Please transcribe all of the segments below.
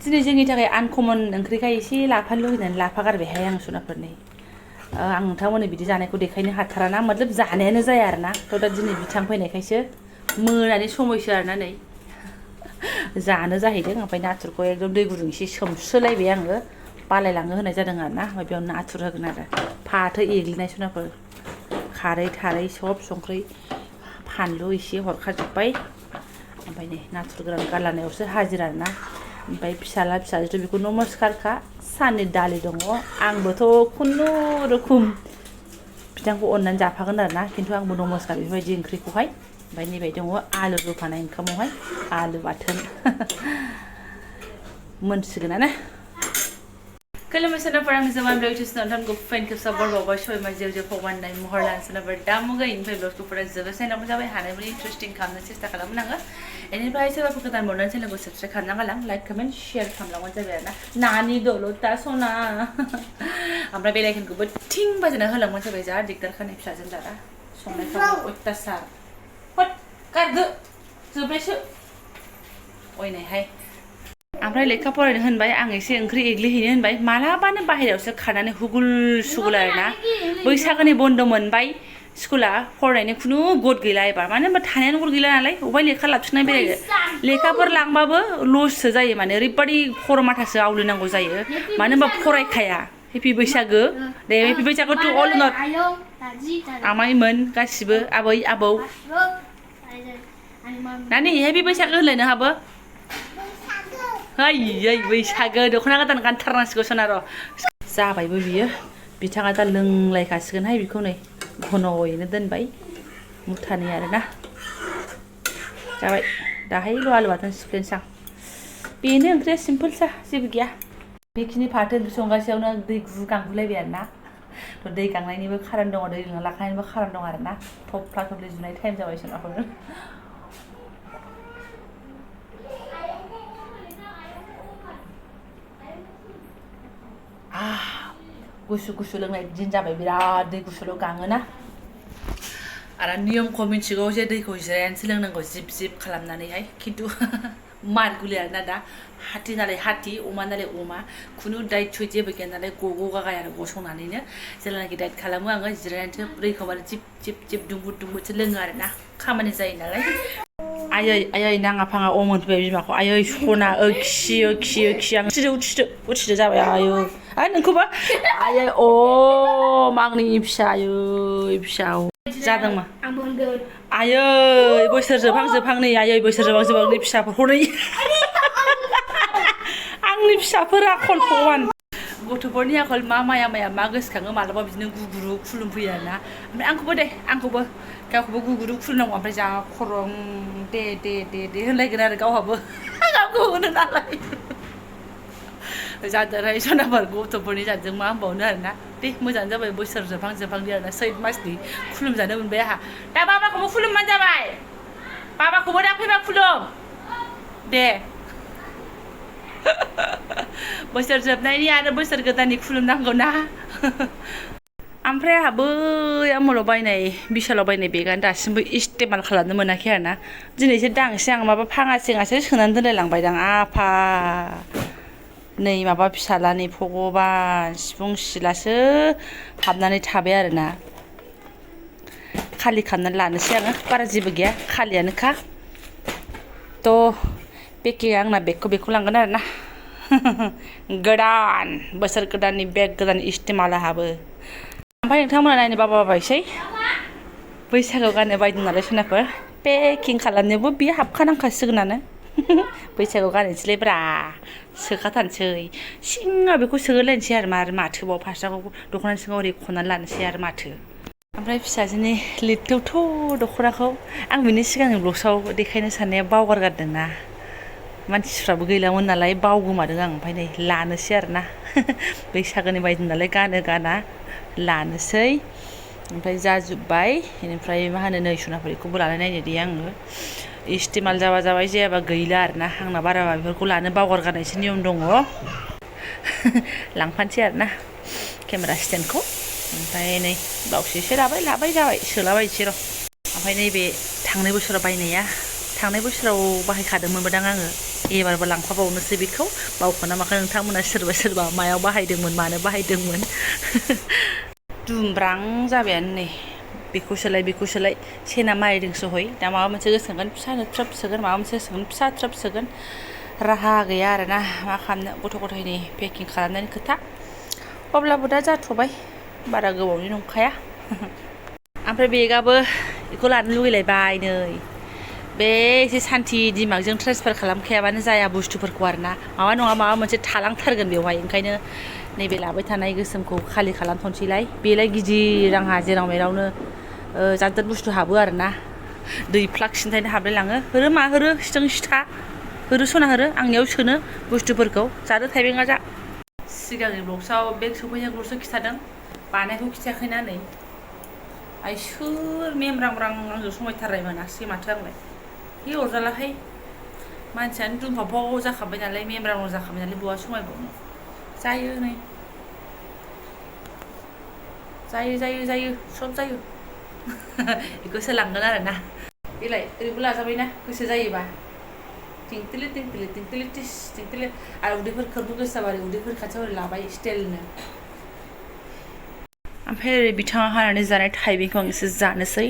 दिनै जोंनि थाखाय आनकमन ओंख्रिखाय एसे लाफानो लुगैनानै लाफागारबायहाय आं सनाफोरनि आं नोंथांमोननो बिदि जानायखौ देखायनो हाथाराना मतलब जानायानो जाया आरोना थ' दा दिनै बिथां फैनायखायसो मोनानि समयसो आरोना नै जानो जाहैदों ओमफ्राय नाथुरखौ एकदम दै गुदुं एसे सोमस्रोलायबाय आङो बालायलांनो होनाय जादों आरोना ओमफ्राय बेयाव नाथुर होगोन आरो फाथो एग्लिनाय सनाफोर खारै थारै सब संख्रि फानलु एसे हरखाजोब्बाय ओमफ्राय नै नाथुर गोरान गारलानायावसो हाजिर आरोना ओमफ्राय फिसाजोथ' बेखौ नमस्कारखा साननि दालि दङ आंबोथ' खुनुरुखुम बिथांखौ अननानै जाफागोन आरोना खिन्थु आंबो नमस्कार बेफोरबायदि ओंख्रिखौहाय ओमफ्राय नैबाय दङ आलु रुफानाय ओंखामावहाय आलु बाथोन मोनसिगोनानो खुलुमबाय सोनाफोर आंनि जमा ब्लगटिसनो नोंथांखौ फेन खेबसा बरबावबाय सयमा जेव जेव फगवाननाय महर लान सोनाफोर दा मुगायनिफ्राय ब्लगफोरा जोबोद साइनावबो जाबाय हानायमानि इन्टारेस्टिं खालामनो सेस्था खालामगोन आङो बेनिफ्राय सोरबाफोर गोदान मरनानै चेनेलखौ साबस्क्राइब खालामना गालां लाइक कमेन्ट शेयार खालामलांबानो जाबाय आरोना नानि दलता सना ओमफ्राय बेलाइकनखौबो थिं बाजना होलांबानो जाबाय जा दिगदार खानाय फिसाजों दादा संनाय खावनाय अयथासार हट गारदो जोबनायसो अयनायहाय ओमफ्राय लेखा फरायनो होनबाय आं एसे ओंख्रि एग्लिहैनो होनबाय मालाबानो बाहेरायावसो खारनानै हुगुल सुगुल आरोना बैसागोनि बन्द मोनबाय स्कुला फरायनायनि खुनु गद गैला एबार मानो होनबा थानायानो गद गैला नालाय अबेबा लेखा लाबोफिननाय बेरायनो लेखाफोर लांबाबो लससो जायो माने ओरैबादि खर' माथासो आवलिनांगौ जायो मानो होनबा फरायखाया हेपि बैसागो दे हेपि बैसागो टु अल नट आमाइमोन गासिबो आबै आबौ नानि हेपि बैसागो होनलायनो हाबो हैयै बैसागो दख'ना गोदान गानथारनांसिगौ सना र' जाबायबो बियो बिथाङा दा लोंलायखासिगोनहाय बेखौ नै घन'यैनो दोनबाय मुथानै आरोना जाबाय दाहायल' आलु बाथोन सिफ्लेनोसै आं बेनो ओंख्रिया सिम्पोलसा जेबो गैया बेखिनि फाथो ओंख्रि संगासेयावनो दै गांगुलायबाय आरोना थ' दै गांनायनिबो खारन दङ दै लोंना लाखानायनिबो खारन दं आरोना थफ्ला थफ्लि जुनाय टाइम जाबाय सोनाखौनो गुसु गुसु लोंनाय दिन जाबाय बिराद दै गुसुल' गाङोना आरो नियमखौ मिथिगौ जे दैखौ जिरायनानैसो लोंनांगौ जिब जिब खालामनानैहाय खिन्थु मार गुलि आरोना दा हाथि नालाय हाथि अमा नालाय अमा खुनु दायथ' जेबो गैया नालाय गगाय आरो गसंनानैनो जेब्लानाखि दाइट खालामो आङो जिरायनानैसो दैखौ माने जिब जिब जिब दुंबुद दुंबुदसो लोङो आरोना खामानि जायो नालाय आयै नाङा फाङा अ मोनफैबाय बिमाखौ आयै सना खि आं उथिदो जाबाय आयै नोंखौबा आयै आंनि फिसा आयै फिसा जादोंमा आयै बोसोर जोबहां नै आयै बोसोर जोबहां नै फिसाफोरखौ नै आंनि फिसाफोरा आखल भगवान गथ'फोरनि आखल मा माया मा गोसोखाङो मालाबा बिदिनो गुगुरु खुलुमफैयो आरोना ओमफ्राय आंखौबो गावखौबो गुगुरु खुलुमनांगौ ओमफ्राय जा खरं दे होनलायगोन आरो गावहाबो गावखौ होनो नालाय जादोंहाय सनाफोर गथ'फोरनि जादों मा होनबावनो आरोना दे मोजाङानो जाबाय बोसोर जोबहांदि आरोना सैत मासनि खुलुमजानो मोनबाय आंहा दा बाबाखौबो खुलुमबानो जाबाय बाबाखौबो दा फैबा खुलुम दे बोसोर जोबनायनि आरो बोसोर गोदाननि खुलुमनांगौ ना ओमफ्राय आंहा बै आमलाव बायनाय बिशालाव बायनाय बेगानो दासिमबो इस्तेमाल खालामनो मोनाखै आरोना दिनैसो दांसै आं माबा फाङासेङासो सोनानै दोनलायलांबायदां आफा नै माबा फिसालानि भगबान सिफुं सिलासो हाबनानै थाबाय आरोना खालि खालामनानै लानोसै आङो बारा जेबो गैया खालियानोखा थ' बेगया आंना बेगखौ लांगोन आरोना गोदान बोसोर गोदाननि बेग गोदान इस्तेमाल हाबो ओमफ्राय नोंथांमोना नायनो बाबायसै बैसागोआव गाननो बायदों नालाय सनाफोर पेकिं खालामनायावबो बियो हाबखानांखासिगोनानो बैसागोआव गाननोसैलाय ब्रा सोखाथारनोसै सिङाव बेखौ सोलायनोसै आरो माथोबाव फास्राखौ दख'नानि सिङाव ओरै खननानै लानोसै आरो माथो ओमफ्राय फिसाजोनि लिरथौथ' दख'नाखौ आं बिनि सिगांनि ब्लगसआव देखायनो साननाया बावगारगारदोंना मानसिफ्राबो गैलामोन नालाय बावगोमादों आं ओमफ्राय नै लानोसै आरोना बैसागोनि बायदों नालाय गाना लानोसै ओमफ्राय जाजोब्बाय बेनिफ्राय मा होनो नै सनाफोर बेखौबो लानाय नायनो दे आङो इस्तेमाल जाबा जाबाय जायाबा गैला आरोना आंना बारा बेफोरखौ लानो बावगारगारनायसो नियम दङ लांफानोसै आरोना केमेरा स्टेन्डखौ ओमफ्राय नै ब्लाउस एसे लाबाय जाबाय सोलाबायनोसै र' ओमफ्राय नैबे थांनाय बोसोराव बायनाया थांनाय बोसोराव बाहायखादोंमोनदां आङो एबारबो लांफाबावनोसै बेखौ बावखोना माखो नोंथांमोना सोरबा सोरबा मायाव बाहायदोंमोन मानो बाहायदोंमोन दुमब्रां जाबायानो नै बेखौ सोलाय सेना मारिदोंसो हय दा माबा मोनसे गोसोगोन फिसा थ्रोब सोगोन माबा मोनसे गोसोगोन फिसा थ्रोब सोगोन राहा गैया आरोना मा खालामनो गथ' गथायनि पेकिं खालामनायनि खोथा अब्लाबो दा जाथ'बाय बारा गोबावनि नंखाया ओमफ्राय बेगाबो बेखौ लानो लुगैलायबाय नै बे एसे सान्थि दिमागजों ट्रेन्सफार खालामखायाबानो जाया बुस्थुफोरखौ आरोना माबा नङा माबा मोनसे थालांथारगोन बेवहाय ओंखायनो नैबे लाबाय थानाय गोसोमखौ खालि खालामथ'नोसैलाय बेलाय गिदिर आंहा जेराव मेरावनो जादोर बुस्थु हाबो आरोना दै फ्लाक सिन्थायनो हाबलायलाङो होरो मा होरो सिथों सिथा होरो सना होरो आंनियाव सोनो बुस्थुफोरखौ जादो थाइबेंआ जा सिगांनि ब्लग्सआव बेग सफैनायखौल'सो खिथादों बानायखौ खिथायाखैना नै आइ सोर मेमब्रांब्रां आंजों समायथारनाय मोनासै माथो आंलाय है अरजालाहाय मानसियानो दुमफावफाव जाखाबाय नालाय मेमब्रां जाखाबाय नालाय बहा समायबावनो जायो नै जायो सब जायो बेखौसो लांगोन आरोना बेलाय ओरैबो लाजाबायना गोसो जायोबा तिंतिलि टिस तिंतिलि आरो उदैफोर खोबनो गोसो जाबा ओरै उदैफोर खाथियाव ओरै लाबाय स्टाइलनो ओमफ्राय ओरै बिथाङा हानानै जानाय थाइबेंखौ आं एसे जानोसै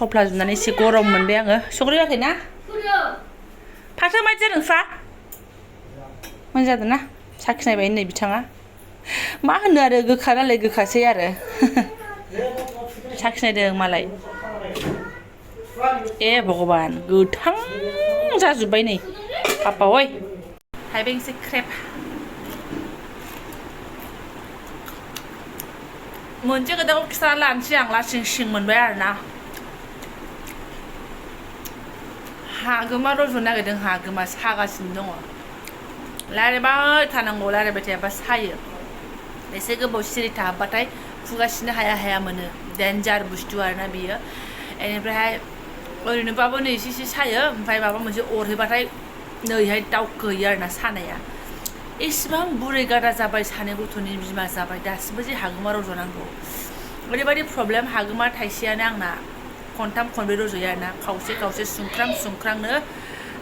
थफ्ला जुनानै एसे गरम मोनबाय आङो सग्रियाखै ना फाथो माबायदि जादों फा मोजां जादों ना साखिनायबाय नै बिथाङा मा होनो आरो गोखा नालाय गोखासै आरो साखिनायदों मालाय ए भगबान गोथां जाजोब्बाय नै पापा ओइ थाइबें एसे क्रेप मोनसे खोथाखौ खिथाना लानोसै आं लासिं सिं मोनबाय आरोना हागोमा रज'नो नागिरदों हागोमा सागासिनो दङ रायज्लायबाय थानांगौ रायज्लायबाय थायाबा सायो एसे गोबाव सिरि थाहाब्बाथाय खुगासिनो हाया मोनो डेन्जार बुस्थु आरोना बियो बेनिफ्रायहाय ओरैनोबाबो नै एसे सायो ओमफ्राय माबा मोनसे अरहैबाथाय नैहाय दावखोहैयो आरोना सानाया एसेबां बुरै गादा जाबाय सानै गथ'नि बिमा जाबाय दासिमबो जे हागोमा रज'नांगौ ओरैबायदि प्रब्लेम हागोमा थाइसेयानो आंना खनथाम खनब्रै रज'यो आरोना खावसे सुंख्रांनो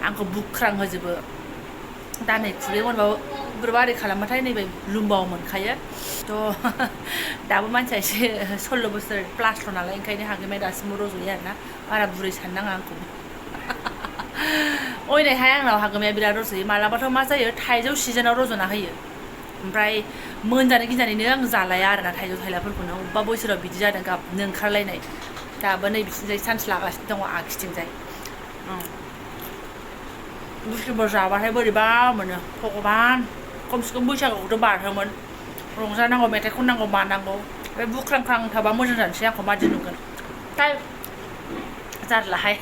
आंखौ बुख्रांहोजोबो दा नै खुदै मोनबाबो बोरैबा ओरै खालामबाथाय नैबे लुमबाव मोनखायो थ' दाबो मानसिया एसे 16 बोसोर प्लासल' नालाय ओंखायनो हागोमाया दासिमबो रज'यो आरोना बारा बुरै साननाङा आंखौ ओरैहाय आंनाव हागोमाया बिराद रज'यो मालाबाथ' मा जायो थाइजौ सिजोनाव रज'ना होयो ओमफ्राय मोनजानो गिनानैनो आं जालाया आरोना थाइजौ थाइलाफोरखौनो अबेबा बोसोराव बिदि जादों गाबनो ओंखारलायनाय दाबो नै बिथिंजाय चान्स लागासिनो दङ आगसिथिंजाय बुस्थुफोर जाबाथाय बोरैबा मोनो भगबान खमसे खम बैसागुखौथ' बारहोमोन रंजानांगौ मेथाइ खननांगौ मानांगौ बे बुख्रांख्रां थाबा मोजां जानोसै आंखौ मादि नुगोन थाय जारलाहाय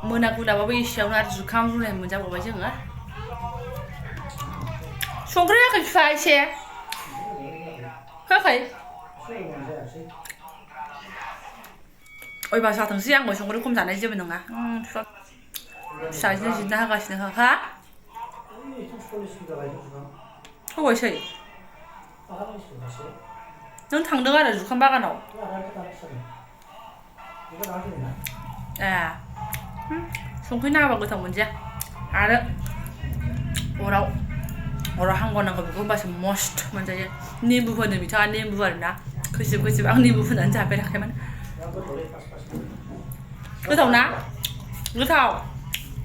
मोनागुदाबाबो एसेयावनो आरो जुखाम रुनाय मोनजाबावबाय जोङो संख्रि होयाखै बिफा एसे होयाखै ओइबा जाथोंसै आंबो संख्रि खम जानाय जेबो नङा फिसाजोनो जिरना होगासिनो हा होबायसै नों थांदों आरो जुखाम बागानाव ए संख्रि नाङाबा गोथाव मोनजाया आरो अराव हांबावनांगौ बेखौ होमबासो मस्त मोनजायो निम्बु होनो बिथाङा निम्बु आरोना खैसिब आं निम्बु होनानै जाफेराखैमोन गोथाव ना गोथाव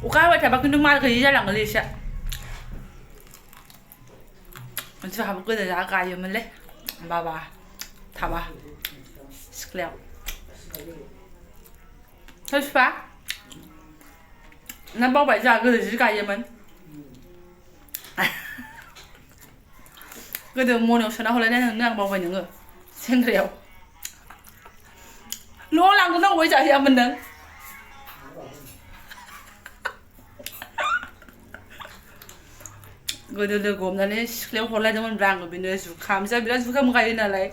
अखा हाबाय थाबा खिन्थु मार गैयि जालाङोलै एसे जोंहाबो गोदो जा गायोमोनलै बाबा थाबा सिख्लायाव बिफा ना बावबाय जोंहा गोदो जि गायोमोन गोदो मनायाव सोना हरलायनाय नोंनो आं बावबाय नोङो सेंग्रायाव न'आव लांगोनांगौ जाहैयामोन नों गोदो लोगो हमनानै सिख्लायाव हरलायदोंमोनब्रा आङो बेनो जुखाम जोंहा बिराद जुखाम गायो नालाय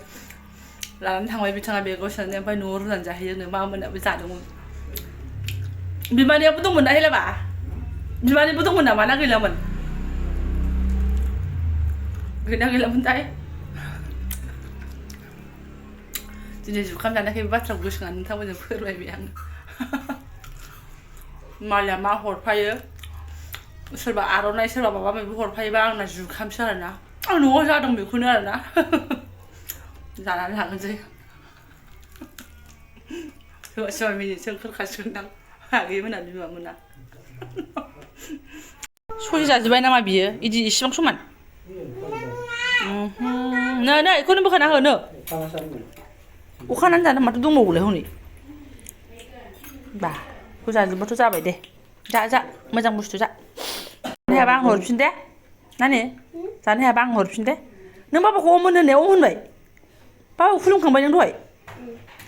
लानानै थांबाय बिथाङा बेगाव सोनानै ओमफ्राय न'आव रुनानै जाहैयोनो मामोनाबो जादोंमोन बिमानैयाबो दंमोन ना हेलाबा बिमानैबो दंमोन नामा ना गैलामोन गैलामोनथाय दिनै जुखाम जानायखाय बे बाथ्राखौ गोसोखांनानै नोंथांमोनजों फोरमायबाय आङो मालाया मा हरफायो सोरबा आर'नाइ सोरबा माबा माबि हरफायोबा आंना जुखामसो आरोना आं न'आव जादों बेखौनो आरोना जानानै थांनोसै सोरबा मिनिटसो ओंखारखासिगोनदां आगै मोना बिमा मोना सय जाजोब्बाय नामा बियो इदि इसिबां समान नै नै बेखौनो बोखाना हो नो अखानानै जानो माथो दंबावोलाय हनै बा बेखौ जाजोब्बाथ' जाबाय दे जा मोजां बुस्थु जा जानो हायाबा आं हरफिन दे नानि जानो हायाबा आं हरफिन दे नों बाबाखौ अम होननायाव होनबाय बाबाखौ खुलुमखांबाय नों दहाय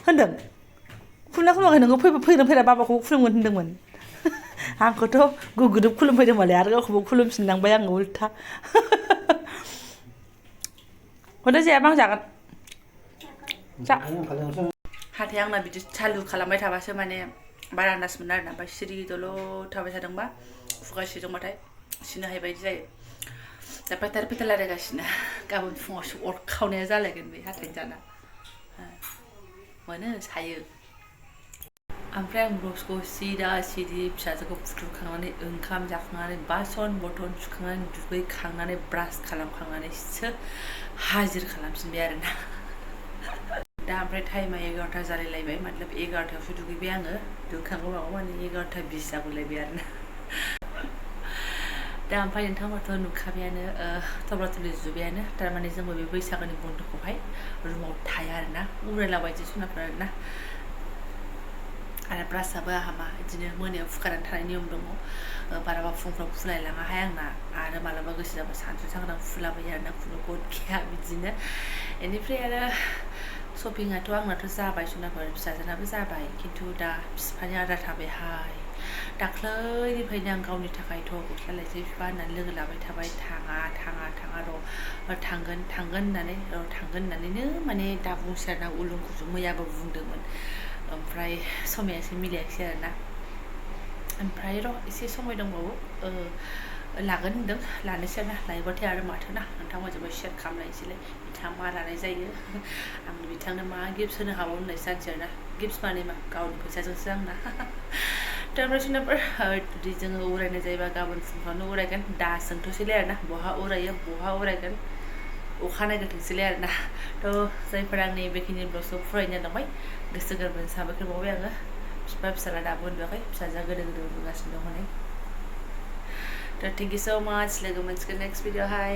होनदों खुलुमना खुलुमाखै नोङो फैगोन फैना बाबाखौ खुलुमगोन होनदोंमोन आंखौथ' गुगुरुब खुलुमफैदों मालाय आरो गावखौबो खुलुमफिननांबाय आङो उल्था हरदो जायाबा आं जागोन जा हाथाया आंना बिदि चालु खालामबाय थाबासो माने बारा आन्दाज मोनो आरोना ओमफ्राय सिरि दल' थाबाय थादोंबा खुगा सिदोंबाथाय सिनो हायि बायदि जायो दा पेटार पेटार रायलायगासिनो गाबोन फुङावसो अर खावनाया जालायगोन बे हाथायनि जाना मोनो सायो ओमफ्राय आं ब्रसखौ सिदा सिदि फिसाजोखौ फुथुखांनानै ओंखाम जाखांनानै बासन बर्तन सुखांनानै दुगैखांनानै ब्रास खालामखांनानैसो हाजिर खालामफिनबाय आरोना दा ओमफ्राय टाइमा 11ता जालायलायबाय मतलब 11तायावसो दुगैबाय आङो दुगैखांगौ मागौ माने 11:20 जागुलायबाय आरोना दा ओमफ्राय नोंथांमोनाथ' नुखाबायानो थब्ला थब्लि जुबायानो थारमाने जोंबो बे बैसागोनि बन्द'खौहाय रुमाव थाया आरोना उरायलाबायसो सनाफोर आरोना आरो ब्रासआबो आहा मा बिदिनो मोनायाव फुखानानै थानाय नियम दङ बाराबा फुंफ्राव फुलायलाङाहाय आंना आरो मालाबा गोसो जाबा सानसु सांग्रां फुलाबायो आरोना खुनु गद गैया बिदिनो बेनिफ्राय आरो शपिंआथ' आंनाथ' जाबाय सनाफोर फिसाजोनाबो जाबाय खिन्थु दा बिफानि आद्रा थाबायहाय दाख्लैनिफ्रायनो आं गावनि थाखायथ' गस्ला लायसै बिफा होननानै लोगो लाबाय थाबाय थाङा र' थांगोन होननानैनो माने दा बुंसै आरोना उलुंखौसो मैयाबो बुंदोंमोन ओमफ्राय समायासो मिलायाखिसै आरोना ओमफ्राय र' एसे समय दंबावो लागोन होनदों लानोसै आरोना लायोबाथाय आरो माथोना नोंथांमोनजोंबो शेयार खालामलायनोसैलाय बिथाङा मा लानाय जायो आं बिथांनो मा गिफ्ट होनो हाबावो होननायसो जानोसै आरोना गिफ्ट माने मा गावनि फैसाजोंसो आंना ओमफ्राय सोरनाफोर जुदि जोङो उरायनाय जायोबा गाबोन फुंफ्रावनो उरायगोन दा सोंथ'सैलाय आरोना बहा उरायो बहा उरायगोन अखा नायग्रोथोंसैलाय आरोना थ' जायफोरा आंनि बेखिनि ब्लगखौ फरायनो लांबाय गोसो गोरबोनि साबायखर बावबाय आङो बिफा फिसाला दाबो उन्दुवाखै फिसाजोआ गोदो उन्दुगासिनो दं हनै थ' थेंक इउ स' माच लोगो मोनसिगोन नेक्स्ट भिडिअ'हाय